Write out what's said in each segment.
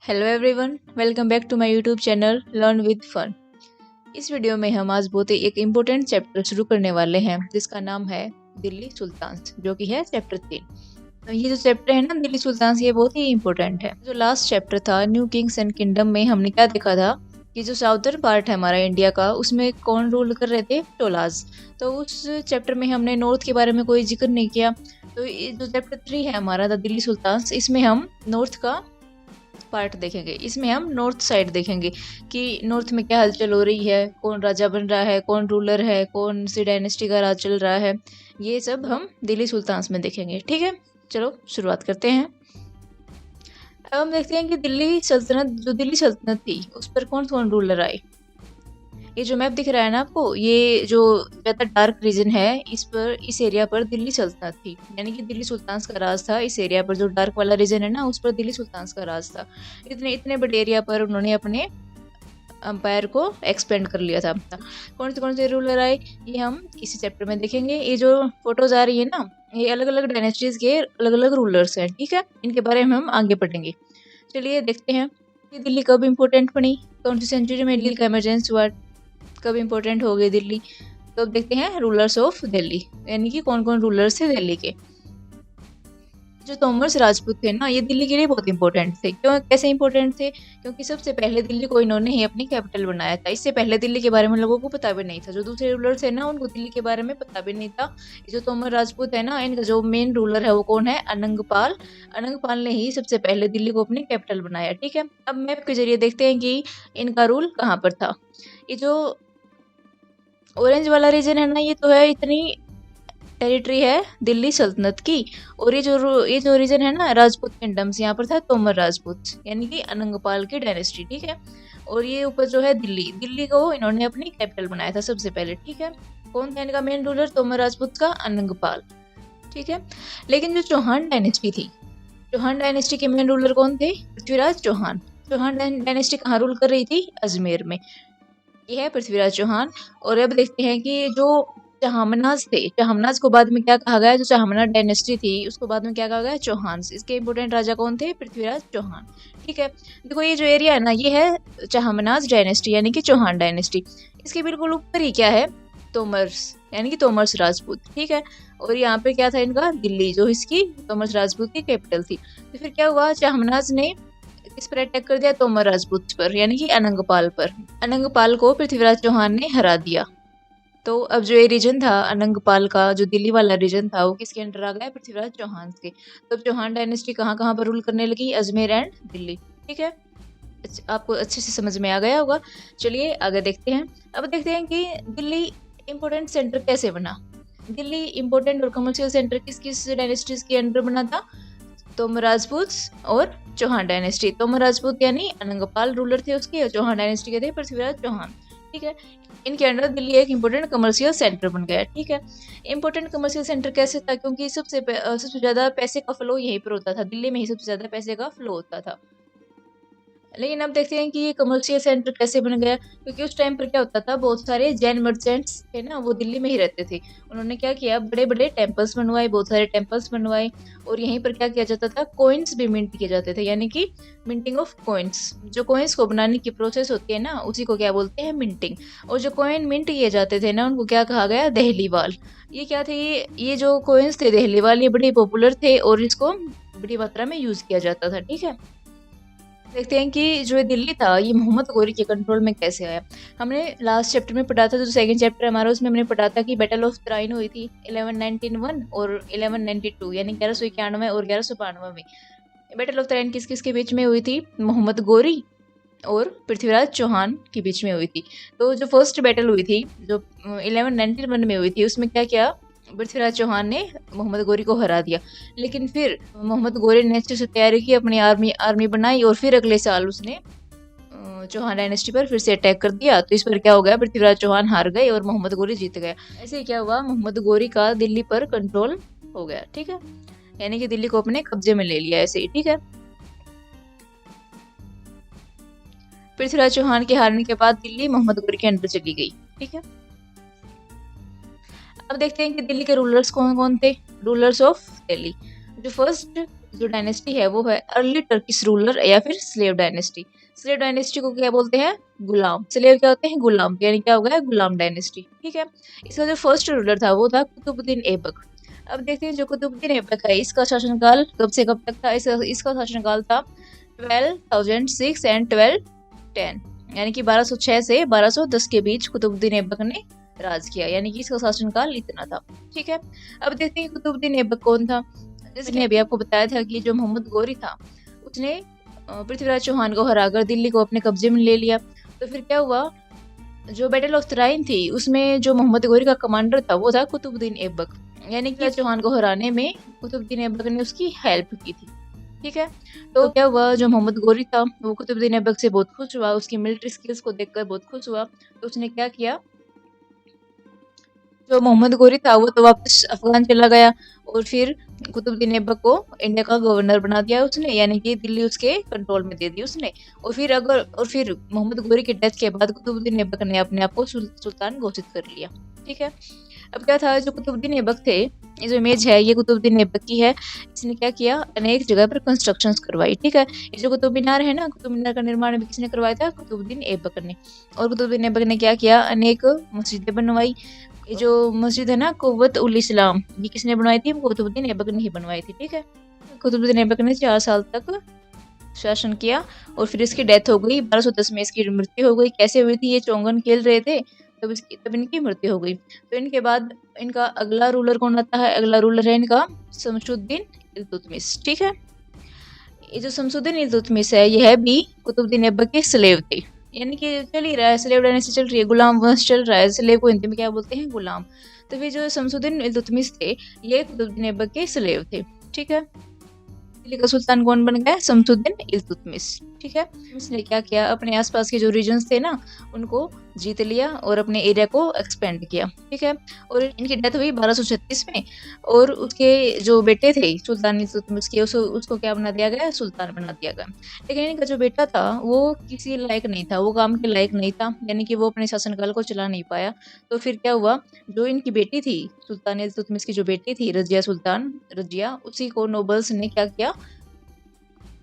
Hello everyone, welcome back to my YouTube channel learn with fun. इस video में हम आज बहुत ही एक इम्पोर्टेंट चैप्टर शुरू करने वाले हैं जिसका नाम है दिल्ली सुल्तान्स, जो कि है चैप्टर 3। तो ये जो चैप्टर है ना दिल्ली सुल्तान्स, ये बहुत ही इम्पोर्टेंट है। जो लास्ट चैप्टर था न्यू किंग्स एंड किंगडम में हमने क्या देखा था कि जो साउथर्न पार्ट है हमारा इंडिया का, उसमें कौन रूल कर रहे थे? टोलाज। तो उस चैप्टर में हमने नॉर्थ के बारे में कोई जिक्र नहीं किया। तो ये जो चैप्टर 3 है हमारा द दिल्ली सुल्तान्स, इसमें हम नॉर्थ का पार्ट देखेंगे। इसमें हम नॉर्थ साइड देखेंगे कि नॉर्थ में क्या हलचल हो रही है, कौन राजा बन रहा है, कौन रूलर है, कौन सी डायनेस्टी का राज चल रहा है। ये सब हम दिल्ली सुल्तान्स में देखेंगे। ठीक है, चलो शुरुआत करते हैं। अब हम देखते हैं कि दिल्ली सल्तनत थी उस पर कौन कौन रूलर आए। ये जो मैप दिख रहा है ना आपको, ये जो ज़्यादा डार्क रीजन है, इस एरिया पर दिल्ली सल्तनत थी, यानी कि दिल्ली सुल्तान्स का राज था। इस एरिया पर जो डार्क वाला रीजन है ना, उस पर दिल्ली सुल्तान्स का राज था। इतने इतने बड़े एरिया पर उन्होंने अपने अंपायर को एक्सपेंड कर लिया था। कौन से रूलर आए ये हम इसी चैप्टर में देखेंगे। ये जो फोटोज आ रही है ना, ये अलग अलग डायनेस्टीज के अलग अलग रूलर्स हैं। ठीक है, इनके बारे में हम आगे पढ़ेंगे। चलिए देखते हैं कि दिल्ली कब इम्पोर्टेंट बनी, कौन सी सेंचुरी में दिल्ली का इमरजेंस हुआ, कब इम्पोर्टेंट हो गई दिल्ली। तो अब देखते हैं रूलर्स ऑफ दिल्ली, यानी कि कौन कौन रूलर्स थे दिल्ली के। जो तोमर्स राजपूत थे ना, ये दिल्ली के लिए बहुत इंपॉर्टेंट थे। क्यों, कैसे इंपॉर्टेंट थे? क्योंकि सबसे पहले दिल्ली को इन्होंने ही अपनी कैपिटल बनाया था। इससे पहले दिल्ली के बारे में लोगों को पता भी नहीं था। जो दूसरे रूलर थे ना, उनको दिल्ली के बारे में पता भी नहीं था। जो तोमर राजपूत है ना, इनका जो मेन रूलर है वो कौन है? अनंगपाल। अनंगपाल ने ही सबसे पहले दिल्ली को अपनी कैपिटल बनाया। ठीक है, अब मैप के जरिए देखते हैं कि इनका रूल कहाँ पर था। ये जो ऑरेंज वाला रीजन है ना, ये तो है इतनी टेरिटरी है दिल्ली सल्तनत की। और ये जो रीजन है ना राजपूत किंगडम्स, यहाँ पर था तोमर राजपूत, यानी कि अनंगपाल की डायनेस्टी। ठीक है, और ये ऊपर जो है दिल्ली को इन्होंने अपनी कैपिटल बनाया था सबसे पहले। ठीक है, कौन था इनका मेन रूलर? तोमर राजपूत का अनंगपाल। ठीक है, लेकिन जो चौहान डायनेस्टी थी, चौहान डायनेस्टी के मेन रूलर कौन थे? पृथ्वीराज चौहान। चौहान डायनेस्टी कहाँ रूल कर रही थी? अजमेर में। ये है पृथ्वीराज चौहान। और अब देखते हैं कि जो चाहमनाज थे, चाहमनाज को बाद में क्या कहा गया? जो चाहमना डायनेस्टी थी उसको बाद में क्या कहा गया? चौहान। इसके इंपोर्टेंट राजा कौन थे? पृथ्वीराज चौहान। ठीक है, देखो ये जो एरिया है ना, ये है चाहमनाज डायनेस्टी, यानी कि चौहान डायनेस्टी। इसके बिल्कुल ऊपर ही क्या है? तोमर्स, यानी कि तोमर्स राजपूत। ठीक है, और यहाँ पे क्या था इनका? दिल्ली, जो इसकी तोमर्स राजपूत की कैपिटल थी। तो फिर क्या हुआ? चाहमनाज ने किस पर अटैक कर दिया? तोमर राजपूत पर, यानी कि अनंगपाल पर। अनंगपाल को पृथ्वीराज चौहान ने हरा दिया। तो अब जो ये रीजन था अनंगपाल का, जो दिल्ली वाला रीजन था, वो किसके अंडर आ गया? पृथ्वीराज चौहान के। तो चौहान डायनेस्टी कहाँ कहाँ पर रूल करने लगी? अजमेर एंड दिल्ली। ठीक है, आपको अच्छे से समझ में आ गया होगा। चलिए आगे देखते हैं। अब देखते हैं कि दिल्ली इम्पोर्टेंट सेंटर कैसे बना। दिल्ली इम्पोर्टेंट और कमर्शियल सेंटर किस किस डायनेस्टीज के अंडर बना था? तोमर राजपूत और चौहान डायनेस्टी। तोमर राजपूत यानी अनंगपाल रूलर थे उसके, और चौहान डायनेस्टी के थे पृथ्वीराज चौहान। ठीक है, इनके अंडर दिल्ली एक इम्पोर्टेंट कमर्शियल सेंटर बन गया। ठीक है, इम्पोर्टेंट कमर्शियल सेंटर कैसे था? क्योंकि सबसे ज्यादा पैसे का फ्लो यहीं पर होता था, दिल्ली में ही सबसे ज्यादा पैसे का फ्लो होता था। लेकिन अब देखते हैं कि ये कमर्शियल सेंटर कैसे बन गया। क्योंकि उस टाइम पर क्या होता था, बहुत सारे जैन मर्चेंट्स थे ना, वो दिल्ली में ही रहते थे। उन्होंने क्या किया? बड़े बड़े टेम्पल्स बनवाए, बहुत सारे टेम्पल्स बनवाए। और यहीं पर क्या किया जाता था? कॉइन्स भी मिंट किए जाते थे, यानी कि मिंटिंग ऑफ कॉइन्स। जो कॉइन्स को बनाने की प्रोसेस होती है ना, उसी को क्या बोलते हैं? मिंटिंग। और जो कॉइन मिंट किए जाते थे ना, उनको क्या कहा गया? दहलीवाल। ये क्या थे? ये जो कॉइन्स थे दहलीवाल, ये बड़े पॉपुलर थे और इसको बड़ी मात्रा में यूज किया जाता था। ठीक है, देखते हैं कि जो ये दिल्ली था ये मोहम्मद गौरी के कंट्रोल में कैसे आया। हमने लास्ट चैप्टर में पढ़ा था, जो सेकंड चैप्टर हमारा, उसमें हमने पढ़ा था कि बैटल ऑफ तराइन हुई थी 1191 और 1192, यानी 1191 और 1192 में। बैटल ऑफ तराइन किस किस के बीच में हुई थी? मोहम्मद गौरी और पृथ्वीराज चौहान के बीच में हुई थी। तो जो फर्स्ट बैटल हुई थी, जो 1191 में हुई थी, उसमें क्या किया? पृथ्वीराज चौहान ने मोहम्मद गौरी को हरा दिया। लेकिन फिर मोहम्मद गौरी ने अच्छे से तैयारी की, अपनी आर्मी बनाई, और फिर अगले साल उसने चौहान डायनेस्टी पर फिर से अटैक कर दिया। तो इस पर क्या हो गया? पृथ्वीराज चौहान हार गए और मोहम्मद गौरी जीत गया। ऐसे ही क्या हुआ? मोहम्मद गौरी का दिल्ली पर कंट्रोल हो गया। ठीक है, यानी कि दिल्ली को अपने कब्जे में ले लिया ऐसे ही। ठीक है, पृथ्वीराज चौहान के हारने के बाद दिल्ली मोहम्मद गौरी के अंडर चली गई। ठीक है, अब देखते हैं कि दिल्ली के रूलर्स कौन कौन थे। रूलर्स ऑफ दिल्ली, जो फर्स्ट जो डायनेस्टी है वो है अर्ली टर्किश रूलर या फिर स्लेव डायनेस्टी। स्लेव डायनेस्टी को क्या बोलते हैं? गुलाम। स्लेव क्या होते हैं? गुलाम, यानी क्या होगा? गुलाम डायनेस्टी। ठीक है। इसका जो फर्स्ट रूलर था वो था कुतुबुद्दीन ऐबक। अब देखते हैं जो कुतुबुद्दीन ऐबक है इसका शासनकाल कब से कब तक था। इसका शासनकाल था 1206 एंड 1210, यानी कि 1206 से 1210 के बीच कुतुबुद्दीन ऐबक ने राज किया, यानी कि इसका शासनकाल इतना था। ठीक है। अब देखते हैं कुतुबुद्दीन ऐबक कौन था। जैसे कि अभी आपको बताया था कि जो मोहम्मद गौरी था उसने पृथ्वीराज चौहान को हराकर दिल्ली को अपने कब्जे में ले लिया। तो फिर क्या हुआ, जो बैटल ऑफ तराइन थी उसमें जो मोहम्मद गौरी का कमांडर था वो था कुतुबुद्दीन ऐबक, यानी कि चौहान को हराने में कुतुबुद्दीन ऐबक ने उसकी हेल्प की थी। ठीक है। तो क्या हुआ, जो मोहम्मद गौरी था वो कुतुबुद्दीन ऐबक से बहुत खुश हुआ, उसकी मिलिट्री स्किल्स को देखकर बहुत खुश हुआ। तो उसने क्या किया, जो मोहम्मद गौरी था वो तो वापस अफगान चला गया और फिर कुतुबुद्दीन ऐबक को इंडिया का गवर्नर बना दिया उसने, यानी कि दिल्ली उसके कंट्रोल में दे दी उसने। और फिर मोहम्मद गौरी की डेथ के बाद कुतुबुद्दीन ऐबक ने अपने आप को सुल्तान घोषित कर लिया। ठीक है। अब क्या था, जो कुतुबुद्दीन ऐबक थे, ये जो इमेज है ये कुतुबुद्दीन ऐबक की है। इसने क्या किया, अनेक जगह पर कंस्ट्रक्शंस करवाई। ठीक है। ये जो कुतुब मीनार है ना, कुतुब मीनार का निर्माण भी किसने करवाया था? कुतुबुद्दीन ऐबक ने। और कुतुबुद्दीन ऐबक ने क्या किया, अनेक मस्जिदें बनवाई। ये जो मस्जिद है ना कुव्वत उल इस्लाम, ये किसने बनवाई थी? कुतुबुद्दीन ऐबक ने ही बनवाई थी। ठीक है। कुतुबुद्दीन ऐबक ने 4 साल तक शासन किया और फिर इसकी डेथ हो गई। 1210 में इसकी मृत्यु हो गई। कैसे हुई थी? ये चौंगन खेल रहे थे तब इनकी मृत्यु हो गई। तो इनके बाद इनका अगला रूलर कौन आता है? अगला रूलर है इनका शमसुद्दीन इल्तुतमिश। ठीक है। ये जो शमसुद्दीन इल्तुतमिश है यह भी कुतुबुद्दीन ऐबक के स्लेव थे, यानी कि चल ही रहा है, स्लेव डायनेस्टी चल रही है, गुलाम वंश चल रहा है। स्लेव को हिंदी में क्या बोलते हैं? गुलाम। तो फिर जो शमसुद्दीन इल्तुतमिश थे ये कुतुबुद्दीन ऐबक के स्लेव थे। ठीक है। दिल्ली का सुल्तान कौन बन गया? शमसुद्दीन इल्तुतमिश। ठीक है। इसने क्या किया, अपने आसपास के जो रीजन्स थे ना उनको जीत लिया और अपने एरिया को एक्सपेंड किया। ठीक है। और इनकी डेथ हुई 1236 में और उसके जो बेटे थे सुल्तान इल्तुतमिश के उसको क्या बना दिया गया? सुल्तान बना दिया गया। लेकिन इनका जो बेटा था वो किसी लायक नहीं था, वो काम के लायक नहीं था, यानी कि वो अपने शासनकाल को चला नहीं पाया। तो फिर क्या हुआ, जो इनकी बेटी थी सुल्तान इल्तुतमिश की जो बेटी थी रजिया सुल्तान, रजिया, उसी को नोबल्स ने क्या किया?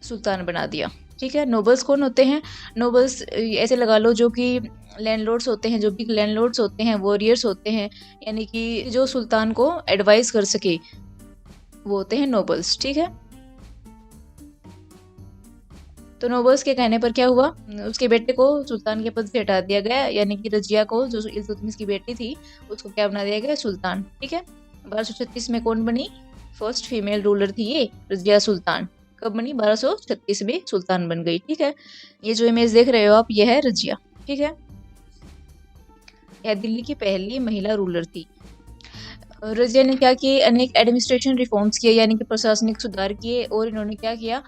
सुल्तान बना दिया। ठीक है। नोबल्स कौन होते हैं? नोबल्स ऐसे लगा लो जो कि लैंडलॉर्ड्स होते हैं, जो बिग लैंडलॉर्ड्स होते हैं, वॉरियर्स होते हैं, यानी कि जो सुल्तान को एडवाइस कर सके वो होते हैं नोबल्स। ठीक है। तो नोबल्स के कहने पर क्या हुआ, उसके बेटे को सुल्तान के पद से हटा दिया गया, यानी कि रजिया को जो इल्तुतमिश की बेटी थी उसको क्या बना दिया गया? सुल्तान। ठीक है। 1236 में कौन बनी? फर्स्ट फीमेल रूलर थी ये रजिया सुल्तान। कब बनी? 1236 में सुल्तान बन गई। ठीक है। ये जो इमेज देख रहे हो आप ये है रजिया। ठीक है। यह दिल्ली की पहली महिला रूलर थी। रजिया ने क्या किए, अनेक एडमिनिस्ट्रेशन रिफॉर्म्स किए, यानी कि प्रशासनिक सुधार किए, और इन्होंने क्या किया,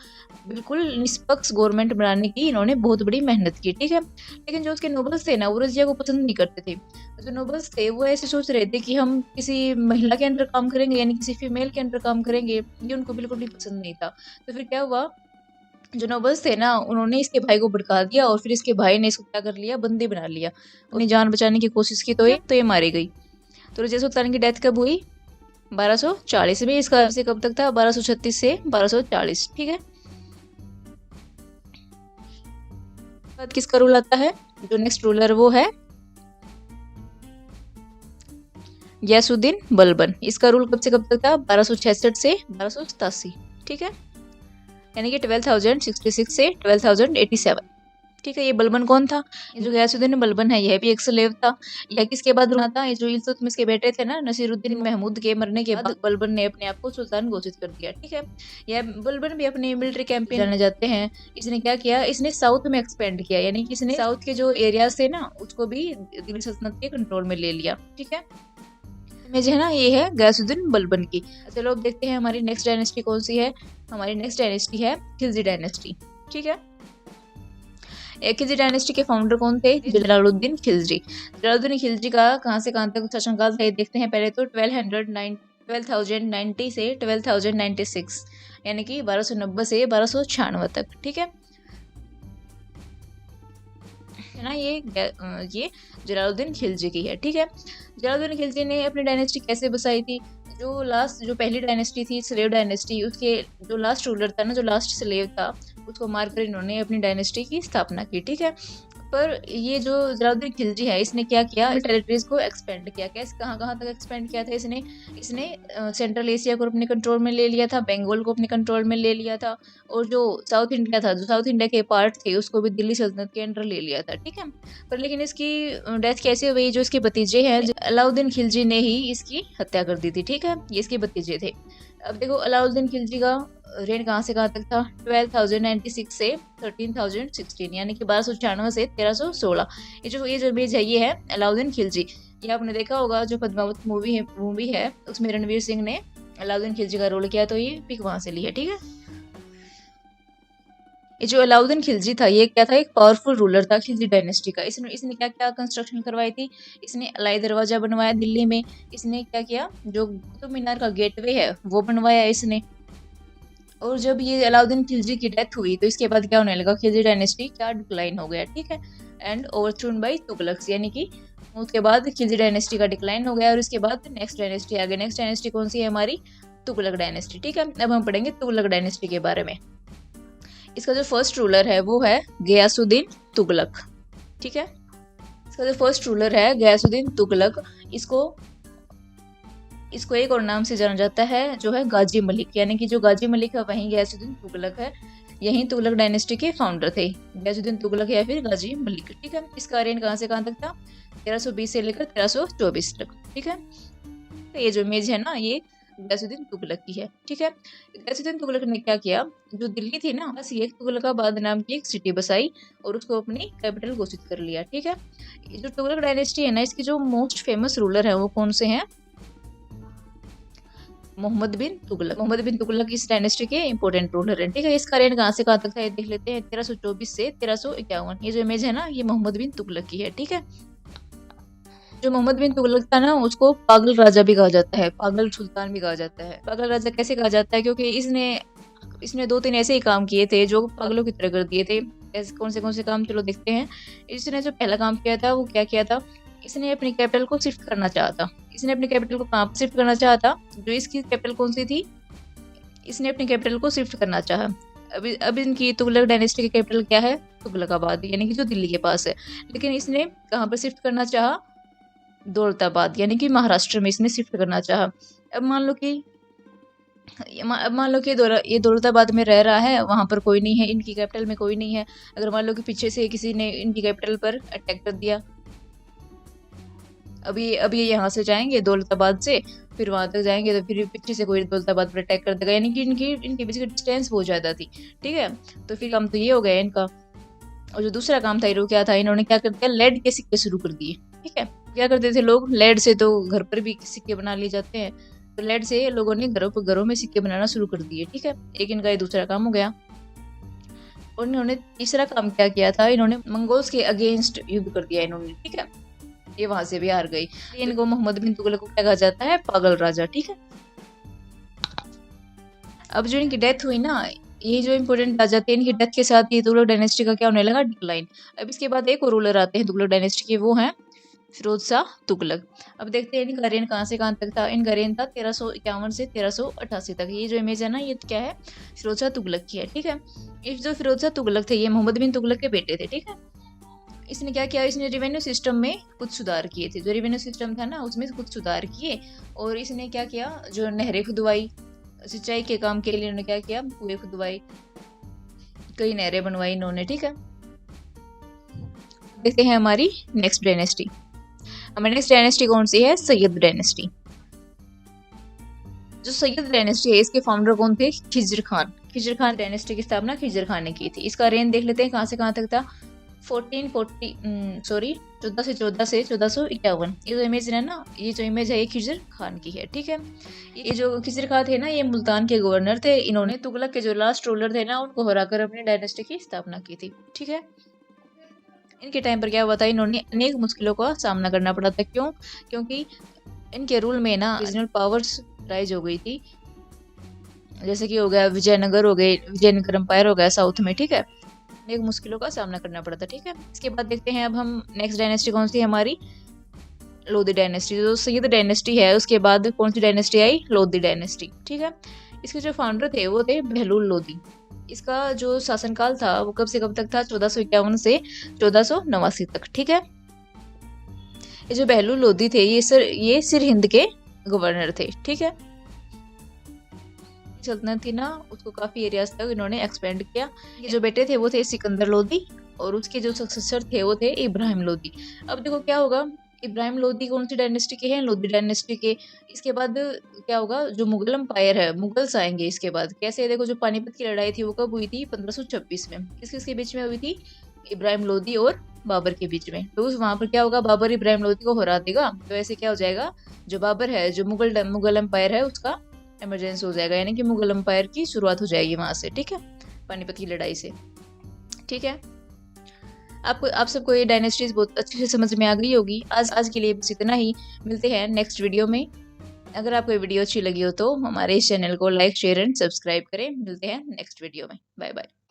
बिल्कुल निष्पक्ष गवर्नमेंट बनाने की इन्होंने बहुत बड़ी मेहनत की। ठीक है। लेकिन जो उसके नोबल्स थे ना वो रजिया को पसंद नहीं करते थे। जो नोबल्स थे वो ऐसे सोच रहे थे कि हम किसी महिला के अंडर काम करेंगे, यानी किसी फीमेल के अंडर काम करेंगे, ये उनको बिल्कुल भी पसंद नहीं था। तो फिर क्या हुआ, जो नोबल्स थे ना उन्होंने इसके भाई को भड़का दिया और फिर इसके भाई ने इसको क्या कर लिया? बंदी बना लिया। अपनी जान बचाने की कोशिश की तो ये मारी गई। तो रजिया सुल्तान की डेथ कब हुई? 1240 में। इसका से कब तक था? 1236 से 1240। ठीक है। बाद किसका रूल आता है? जो नेक्स्ट रूलर वो है गयासुद्दीन बलबन। इसका रूल कब से कब तक था? 1266 से 1287। ठीक है। यानी कि 12,066 से 12,087। ठीक है। ये बलबन कौन था? ये जो गयासुद्दीन बलबन है यह भी एक स्लेव था। यह किसके बाद बना था? ये जो इल्तुतमिश के बेटे थे ना नसीरुद्दीन महमूद के मरने के बाद बलबन ने अपने आप को सुल्तान घोषित कर दिया। ठीक है। यह बलबन भी अपने मिलिट्री कैंपेन जाने जाते हैं। इसने क्या किया, इसने साउथ में एक्सपेंड किया, यानी कि इसने साउथ के जो एरियाज थे ना उसको भी दिल्ली सल्तनत के कंट्रोल में ले लिया। ठीक है। इमेज है ना ये है गयासुद्दीन बलबन की। चलो अब देखते हैं हमारी नेक्स्ट डायनेस्टी कौन सी है। हमारी नेक्स्ट डायनेस्टी है खिलजी डायनेस्टी। ठीक है। खिलजी डायनेस्टी के फाउंडर कौन थे? जलालुद्दीन खिलजी। जलालुद्दीन खिलजी का कहाँ से कहाँ तक शासनकाल था ये देखते हैं। पहले तो 1290 से 1296, यानी कि 1290 से 1296 तक। ठीक है ना। ये जलालुद्दीन खिलजी की है। ठीक है। जलालुद्दीन खिलजी ने अपनी डायनेस्टी कैसे बसाई थी? जो पहली डायनेस्टी थी स्लेव डायनेस्टी, उसके जो लास्ट रूलर था ना, जो लास्ट स्लेव था, उसको मारकर इन्होंने अपनी डायनेस्टी की स्थापना की। ठीक है, पर ये जो जलालुद्दीन खिलजी है, इसने क्या किया, टेरिटरीज को एक्सपेंड किया। कैसे, कहाँ कहाँ तक एक्सपेंड किया था इसने इसने सेंट्रल एशिया को अपने कंट्रोल में ले लिया था, बंगाल को अपने कंट्रोल में ले लिया था, और जो साउथ इंडिया था, जो साउथ इंडिया के पार्ट थे, उसको भी दिल्ली सल्तनत के अंडर ले लिया था। ठीक है, पर लेकिन इसकी डेथ कैसे हुई, जो इसके भतीजे हैं अलाउद्दीन खिलजी ने ही इसकी हत्या कर दी थी। ठीक है, ये इसके भतीजे थे। अब देखो अलाउद्दीन खिलजी का रेन कहाँ से कहाँ तक था, 1296 से 1316, यानी कि 1296 से 1316। ये जो इमेज है, ये है अलाउद्दीन खिलजी। ये आपने देखा होगा, जो पद्मावत मूवी है उसमें रणवीर सिंह ने अलाउद्दीन खिलजी का रोल किया, तो ये पिक वहां से ली है। ठीक है, ये जो अलाउद्दीन खिलजी था, ये क्या था, एक पावरफुल रूलर था खिलजी डायनेस्टी का। इसने क्या क्या कंस्ट्रक्शन करवाई थी, इसने अलाई दरवाजा बनवाया दिल्ली में, इसने क्या किया, जो कुतुब मीनार का गेटवे है वो बनवाया इसने। और जब ये अलाउद्दीन खिलजी की डेथ हुई, तो इसके बाद क्या होने लगा, खिलजी डायनेस्टी क्या डिक्लाइन हो गया। ठीक है, एंड ओवरथ्रोन बाय तुगलक्स, यानी कि उसके बाद खिलजी डायनेस्टी का डिक्लाइन हो गया, और उसके बाद नेक्स्ट डायनेस्टी आ गई। नेक्स्ट डायनेस्टी कौन सी है, हमारी तुगलक डायनेस्टी। ठीक है, अब हम पढ़ेंगे तुगलक डायनेस्टी के बारे में। इसका जो फर्स्ट रूलर है वो है गयासुद्दीन तुगलक। ठीक है, इसका जो फर्स्ट रूलर है गयासुद्दीन तुगलक, इसको एक और नाम से जाना जाता है, जो है गाजी मलिक, यानी कि जो गाजी मलिक है वहीं गयासुद्दीन तुगलक है। यही तुगलक डायनेस्टी के फाउंडर थे, गयासुद्दीन तुगलक या फिर गाजी मलिक। ठीक है, इसका रेन कहाँ से कहाँ तक था, 1320 से लेकर 1324 तक। ठीक है, तो ये जो इमेज है ना, ये गयासुद्दीन तुगलक की है। ठीक है, गयासुद्दीन तुगलक ने क्या किया, जो दिल्ली थी ना, बस ये तुगलकाबाद नाम की एक सिटी बसाई और उसको अपनी कैपिटल घोषित कर लिया। ठीक है, जो तुगलक डायनेस्टी है ना, इसकी जो मोस्ट फेमस रूलर है वो कौन से हैं, मोहम्मद बिन तुगलक। मोहम्मद बिन तुगलक इस डायनेस्टी के इंपॉर्टेंट रूलर हैं। ठीक है, इसका रेन कहाँ से कहाँ तक था, ये देख लेते हैं, 1324 से 1351। ये जो इमेज है ना, ये मोहम्मद बिन तुगलक की है। ठीक है, जो मोहम्मद बिन तुगलक था ना, उसको पागल राजा भी कहा जाता है, पागल सुल्तान भी कहा जाता है। पागल राजा कैसे कहा जाता है, क्योंकि इसने 2-3 ऐसे ही काम किए थे जो पागलों की तरह कर दिए थे। ऐसे कौन से काम, चलो देखते हैं। इसने जो पहला काम किया था वो क्या किया था, इसने अपनी कैपिटल को शिफ्ट करना चाहा था। इसने अपनी कैपिटल को कहाँ शिफ्ट करना चाहा था, जो इसकी कैपिटल कौन सी थी, इसने अपनी कैपिटल को शिफ्ट करना चाहा। अब इनकी तुगलक डायनेस्टी की कैपिटल क्या है, तुगलकाबाद, यानी कि जो दिल्ली के पास है। लेकिन इसने कहाँ पर शिफ्ट करना चाहा, दौलताबाद, यानी कि महाराष्ट्र में इसने शिफ्ट करना चाहा। अब मान लो कि ये दौलताबाद में रह रहा है, वहां पर कोई नहीं है, इनकी कैपिटल में कोई नहीं है। अगर मान लो कि पीछे से किसी ने इनकी कैपिटल पर अटैक कर दिया, अभी ये यहाँ से जाएंगे दौलताबाद से, फिर वहां तक जाएंगे, तो फिर पीछे से कोई दौलताबाद पर अटैक कर देगा, यानी कि इनके बीच की डिस्टेंस बहुत ज्यादा थी। ठीक है, तो फिर काम तो ये हो गया इनका। और जो दूसरा काम था, ये क्या था, इन्होंने क्या कर दिया, लेड के सिक्के शुरू कर दिए। ठीक है, क्या करते थे लोग, लेड से तो घर पर भी सिक्के बना लिए जाते हैं, तो लेड से लोगों ने घरों में सिक्के बनाना शुरू कर दिए। ठीक है, एक इनका ये दूसरा काम हो गया। और इन्होंने तीसरा काम क्या किया था, इन्होंने मंगोल्स के अगेंस्ट युद्ध कर दिया इन्होंने। ठीक है, ये वहां से भी हार गई। इनको मोहम्मद बिन तुगलक को क्या कहा जाता है, पागल राजा। ठीक है, अब जो इनकी डेथ हुई ना, ये जो इंपॉर्टेंट आ जाते हैं, इनकी डेथ के साथ ये तुगलक डायनेस्टी का क्या होने लगा, डिक्लाइन। अब इसके बाद एक और रूलर आते हैं तुगलक डायनेस्टी के, वो हैं फिरोज शाह तुगलक। अब देखते हैं इनका रेन कहाँ से कहाँ तक था। इनका रेन था 1351 से 1388 तक। ये जो इमेज है ना, ये क्या है, फिरोज शाह तुगलक की है। ठीक है, ये जो फिरोज शाह तुगलक थे, ये मोहम्मद बिन तुगलक के बेटे थे। ठीक है, इसने क्या किया, इसने रेवेन्यू सिस्टम में कुछ सुधार किए थे। जो रेवेन्यू सिस्टम था ना, उसमें कुछ सुधार किए। और इसने क्या किया, जो नहरें खुदवाई, सिंचाई के काम के लिए इन्होंने क्या किया, कुएं खुदवाई, कई नहरें बनवाई इन्होंने। ठीक है, देखते हैं हमारी नेक्स्ट डायनेस्टी। हमारी नेक्स्ट डायनेस्टी कौन सी है, सैयद डायनेस्टी। जो सैयद डायनेस्टी है, इसके फाउंडर कौन थे, खिजर खान। खिजर खान डायनेस्टी की स्थापना खिजर खान ने की थी। इसका रेन देख लेते हैं कहाँ से कहाँ तक था, 1400 से 1451। ये जो इमेज है ना, ये जो इमेज है, ये खिजर खान की है। ठीक है, ये जो खिजर खान थे ना, ये मुल्तान के गवर्नर थे। इन्होंने तुगलक के जो लास्ट रूलर थे ना, उनको हराकर अपनी डायनेस्टी की स्थापना की थी। ठीक है, इनके टाइम पर क्या हुआ था, इन्होंने अनेक मुश्किलों का सामना करना पड़ा था। क्यों, क्योंकि इनके रूल में ना रीजनल पावर्स राइज हो गई थी। जैसे कि हो गया विजयनगर, हो गए विजयनगर एम्पायर हो गया साउथ में। ठीक है, अनेक मुश्किलों का सामना करना पड़ा था। ठीक है, इसके बाद देखते हैं अब हम नेक्स्ट डायनेस्टी कौन सी है हमारी, लोधी डायनेस्टी, जो सैयद डायनेस्टी है उसके बाद कौन सी डायनेस्टी आई? लोधी डायनेस्टी। ठीक है, इसके जो फाउंडर थे वो थे बहलूल लोधी। इसका जो शासनकाल था वो कब से कब तक था? 1451 से 1489 तक। ठीक है, ये जो बहलूल लोधी थे ये सिरहिंद के गवर्नर थे। ठीक है, सल्तनत थी ना उसको काफी एरियाज तक इन्होंने एक्सपेंड किया। ये जो बेटे थे वो थे सिकंदर लोधी और उसके जो सक्सेसर थे वो थे इब्राहिम लोधी। अब देखो क्या होगा, इब्राहिम लोधी कौन सी डायनेस्टी के हैं? लोधी डायनेस्टी के। इसके बाद क्या होगा, जो मुगल एम्पायर है, मुगल्स आएंगे इसके बाद। कैसे? देखो, जो पानीपत की लड़ाई थी वो कब हुई थी? 1526 में। किसके बीच में हुई थी? इब्राहिम लोधी और बाबर के बीच में। तो वहां पर क्या होगा, बाबर इब्राहिम लोधी को हरा देगा, तो ऐसे क्या हो जाएगा, जो बाबर है, जो मुगल एम्पायर है उसका इमरजेंसी हो जाएगा, यानी कि मुगल एम्पायर की शुरुआत हो जाएगी वहां से। ठीक है, पानीपत की लड़ाई से। ठीक है, आप सबको ये डायनेस्टीज बहुत अच्छे से समझ में आ गई होगी। आज के लिए बस इतना ही, मिलते हैं नेक्स्ट वीडियो में। अगर आपको ये वीडियो अच्छी लगी हो तो हमारे इस चैनल को लाइक, शेयर एंड सब्सक्राइब करें। मिलते हैं नेक्स्ट वीडियो में। Bye bye.